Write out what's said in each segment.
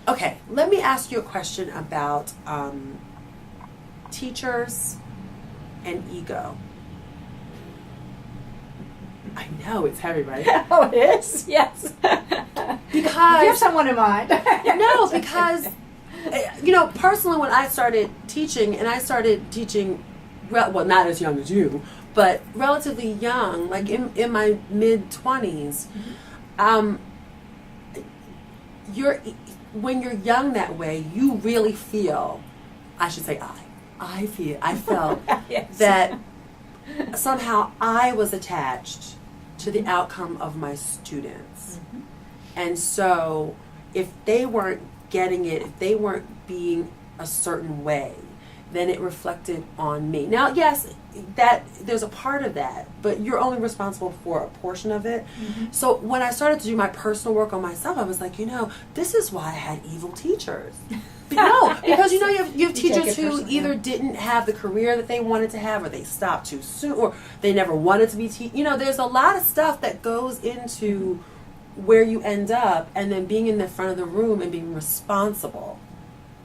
Okay, let me ask you a question about teachers and ego. I know, it's heavy, right? Oh, it is? Yes. Because you have someone in mind. no, because personally, when I started teaching, well, not as young as you, but relatively young, like in my mid-20s, when you're young that way, you really feel, I felt Yes. that somehow I was attached to the outcome of my students. Mm-hmm. And so if they weren't getting it, if they weren't being a certain way, then it reflected on me. Now, yes, that there's a part of that, but you're only responsible for a portion of it. Mm-hmm. So when I started to do my personal work on myself, I was like, this is why I had evil teachers. No, because you have teachers who either didn't have the career that they wanted to have, or they stopped too soon, or they never wanted to be there's a lot of stuff that goes into where you end up, and then being in the front of the room and being responsible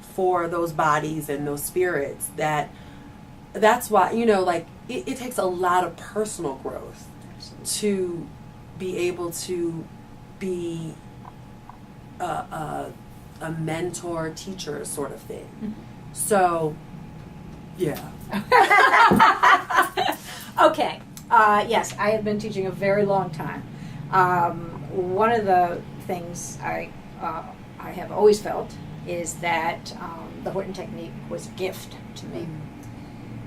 for those bodies and those spirits. That's why it takes a lot of personal growth to be able to be a mentor teacher sort of thing. Mm-hmm. So yeah. Okay. Yes, I have been teaching a very long time. One of the things I have always felt is that the Horton technique was a gift to me.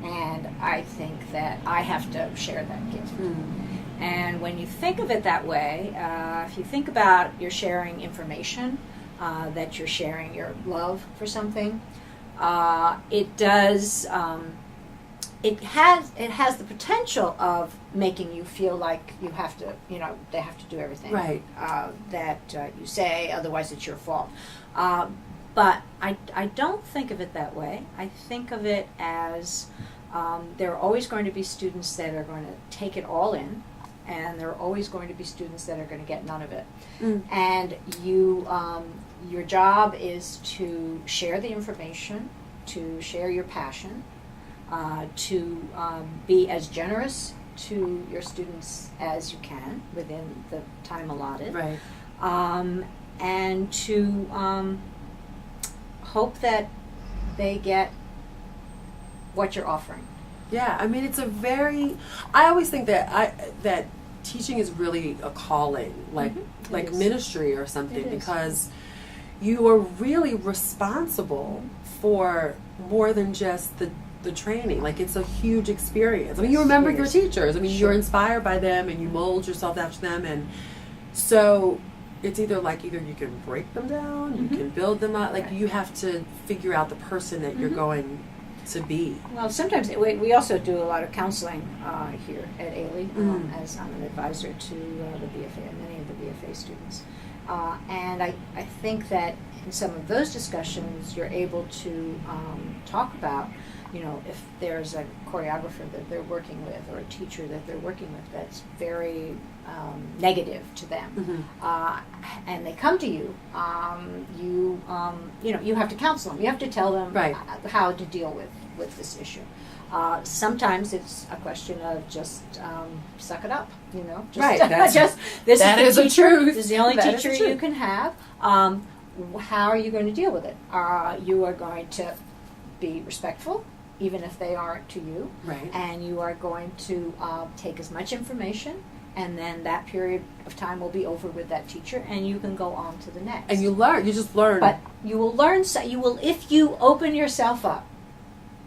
And I think that I have to share that gift. And when you think of it that way, if you think about you're sharing information, that you're sharing your love for something, it does. It has the potential of making you feel like you have to, they have to do everything right. That you say, otherwise it's your fault. But I don't think of it that way. I think of it as there are always going to be students that are going to take it all in, and there are always going to be students that are going to get none of it. And your job is to share the information, to share your passion, to be as generous to your students as you can within the time allotted, right. And to hope that they get what you're offering. Yeah, I mean, it's I always think that teaching is really a calling, like ministry or something, because you are really responsible for more than just the training. Like, it's a huge experience. I mean, you remember your teachers. I mean, you're inspired by them and you mold yourself after them, and so it's either you can break them down, you can build them up. Like, you have to figure out the person that you're going to be. Well, sometimes we also do a lot of counseling here at Ailey, as I'm an advisor to the BFA, many of the BFA students. And I think that in some of those discussions, you're able to talk about, if there's a choreographer that they're working with, or a teacher that they're working with that's very negative to them, and they come to you, you have to counsel them. You have to tell them how to deal with this issue. Sometimes it's a question of just suck it up, Just this is the teacher. This is the only teacher you can have. How are you going to deal with it? You are going to be respectful, even if they aren't to you, right? And you are going to take as much information, and then that period of time will be over with that teacher, and you can go on to the next. And you just learn. But you will learn. You will, if you open yourself up,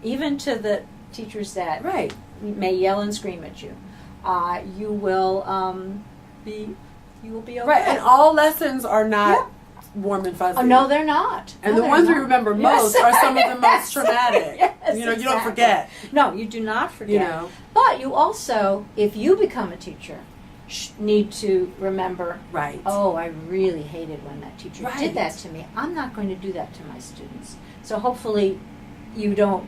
even to the teachers that may yell and scream at you, you will be okay. Right, and all lessons are not warm and fuzzy. Oh, no, they're not. And the ones we remember most are some of the most traumatic. Yes, you don't forget. No, you do not forget. But you also, if you become a teacher, need to remember, oh, I really hated when that teacher did that to me. I'm not going to do that to my students. So hopefully you don't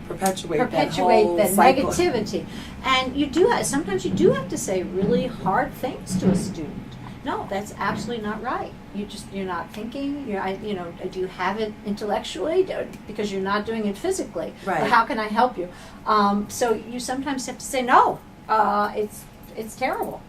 perpetuate that negativity. And you do sometimes you do have to say really hard things to a student. no, that's absolutely not right. You're not thinking. Do you have it intellectually? Because you're not doing it physically. Right. But how can I help you? So you sometimes have to say no. It's terrible.